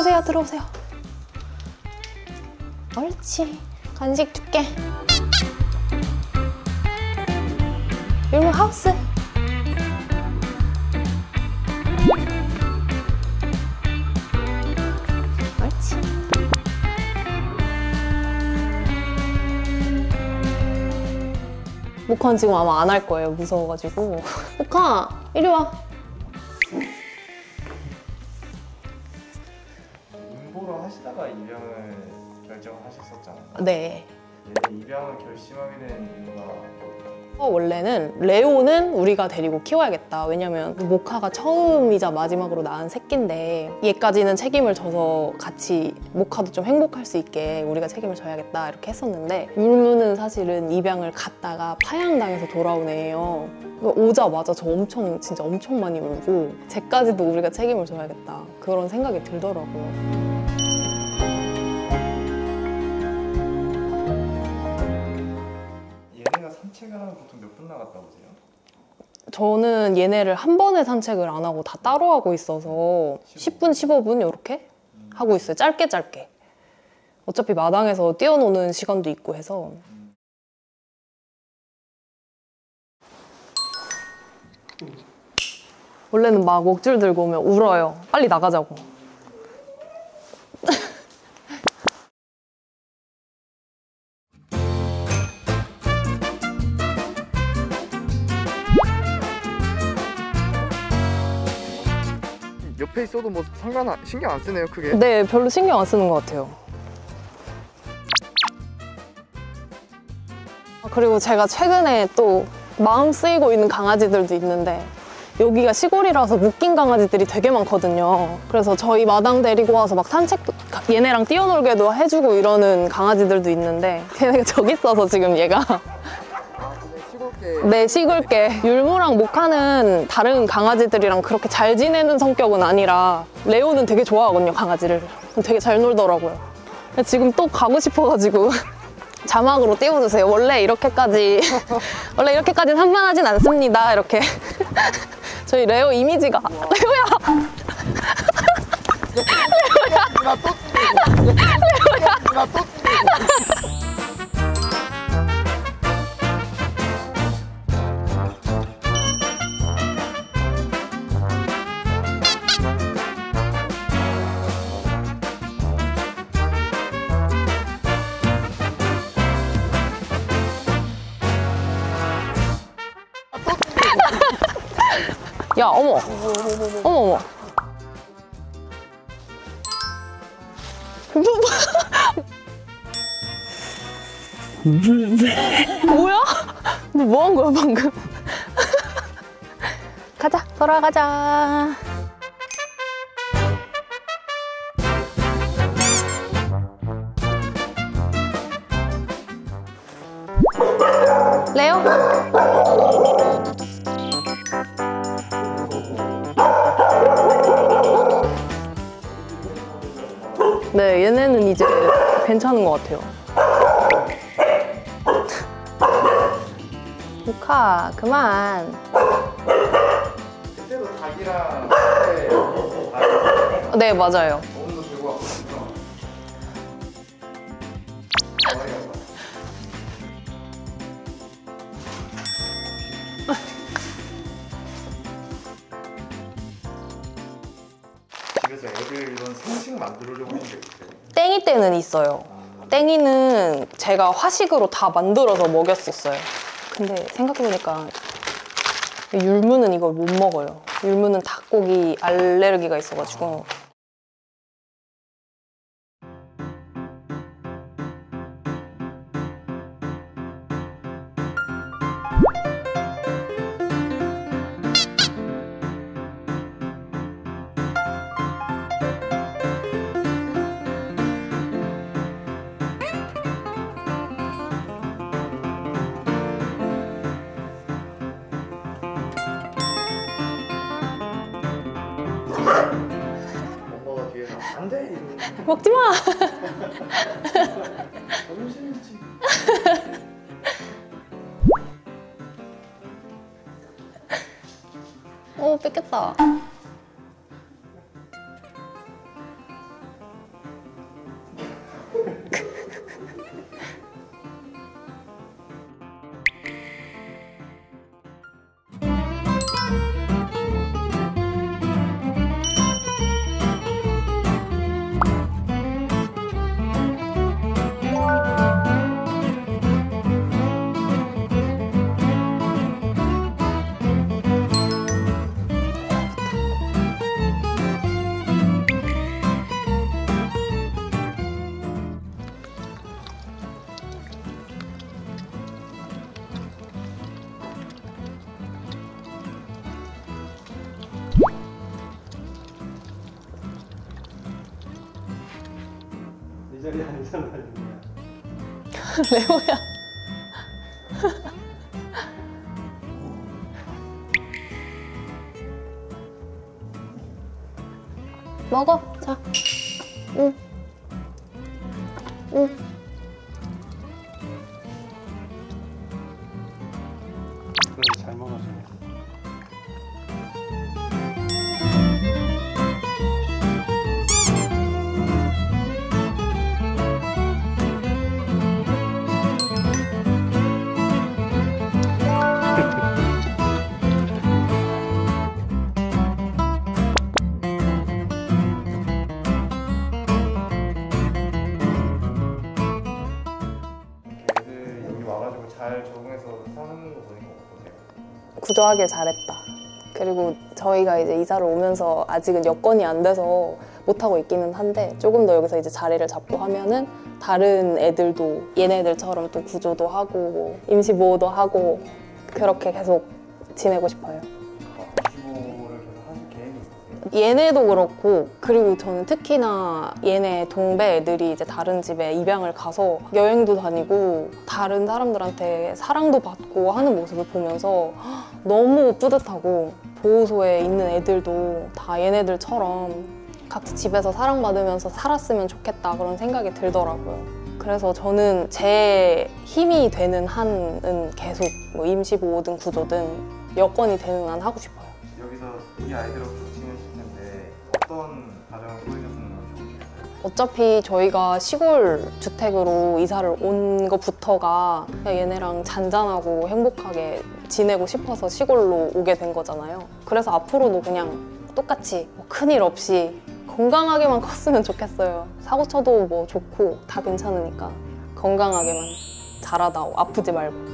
들어오세요, 들어오세요. 옳지. 간식 줄게. 율무 하우스. 옳지. 모카는 지금 아마 안 할 거예요. 무서워가지고. 모카, 이리 와. 인보로 하시다가 입양을 결정하셨었잖아요. 네. 입양을 결심하게 된 이유가 원래는 레오는 우리가 데리고 키워야겠다. 왜냐면 모카가 처음이자 마지막으로 낳은 새끼인데 얘까지는 책임을 져서 같이 모카도 좀 행복할 수 있게 우리가 책임을 져야겠다 이렇게 했었는데 율무는 사실은 입양을 갔다가 파양당해서 돌아온 애예요. 오자마자 저 진짜 엄청 많이 울고 쟤까지도 우리가 책임을 져야겠다 그런 생각이 들더라고요. 산책을 하면 보통 몇 분 나갔다 오세요? 저는 얘네를 한 번에 산책을 안 하고 다 따로 하고 있어서 10분, 15분 이렇게 하고 있어요. 짧게 짧게. 어차피 마당에서 뛰어노는 시간도 있고 해서. 원래는 막 목줄 들고 오면 울어요. 빨리 나가자고. 옆에 있어도 뭐 신경 안 쓰네요, 크게. 네, 별로 신경 안 쓰는 것 같아요. 그리고 제가 최근에 또 마음 쓰이고 있는 강아지들도 있는데 여기가 시골이라서 묶인 강아지들이 되게 많거든요. 그래서 저희 마당 데리고 와서 막 산책도 얘네랑 뛰어놀게도 해주고 이러는 강아지들도 있는데 걔네가 저기 있어서 지금 얘가 네, 시골개. 율무랑 모카는 다른 강아지들이랑 그렇게 잘 지내는 성격은 아니라 레오는 되게 좋아하거든요, 강아지를. 되게 잘 놀더라고요. 지금 또 가고 싶어가지고 자막으로 띄워주세요. 원래 이렇게까지 산만하진 않습니다. 이렇게. 저희 레오 이미지가. 레오야! 레오야! 야, 어머. 어머. 뭐야? 너 뭐 한 거야, 방금? 가자, 돌아가자. 레오? 네, 얘네는 이제 괜찮은 것 같아요. 모카, 그만. 그때도 닭이랑 네, 맞아요. 몸도 들고 왔거든요. 집에서 애들 이런 생식 만들려고 하는 게 있어요? 땡이 때는 있어요. 땡이는 제가 화식으로 다 만들어서 먹였었어요. 근데 생각해보니까 율무는 이걸 못 먹어요. 율무는 닭고기 알레르기가 있어가지고. 엄마가 뒤에서 안 돼! 이러고 먹지 마! 점심이지. 뺏겼다. 자리 아니잖아요. 레오야. 먹어. 자. 응. 응. 그래도 잘 먹어주네. 애들 여기 와가지고 잘 적응해서 사는 거 보니까 어떠세요? 구조하길 잘했다. 그리고 저희가 이제 이사를 오면서 아직은 여건이 안 돼서 못하고 있기는 한데 조금 더 여기서 이제 자리를 잡고 하면은 다른 애들도 얘네들처럼 또 구조도 하고 뭐 임시보호도 하고 그렇게 계속 지내고 싶어요. 25를 계속 하실 계획이 있으세요? 얘네도 그렇고 그리고 저는 특히나 얘네 동배 애들이 이제 다른 집에 입양을 가서 여행도 다니고 다른 사람들한테 사랑도 받고 하는 모습을 보면서 너무 뿌듯하고 보호소에 있는 애들도 다 얘네들처럼 각자 집에서 사랑받으면서 살았으면 좋겠다 그런 생각이 들더라고요. 그래서 저는 제 힘이 되는 한은 계속 뭐 임시보호든 구조든 여건이 되는 한 하고 싶어요. 여기서 이 아이들하고 쭉 지내실 텐데 어떤 가정을 꾸리셨으면 좋으시겠어요? 어차피 저희가 시골 주택으로 이사를 온 것부터가 그냥 얘네랑 잔잔하고 행복하게 지내고 싶어서 시골로 오게 된 거잖아요. 그래서 앞으로도 그냥 똑같이 뭐 큰일 없이 건강하게만 컸으면 좋겠어요. 사고 쳐도 뭐 좋고 다 괜찮으니까 건강하게만 자라다 아프지 말고.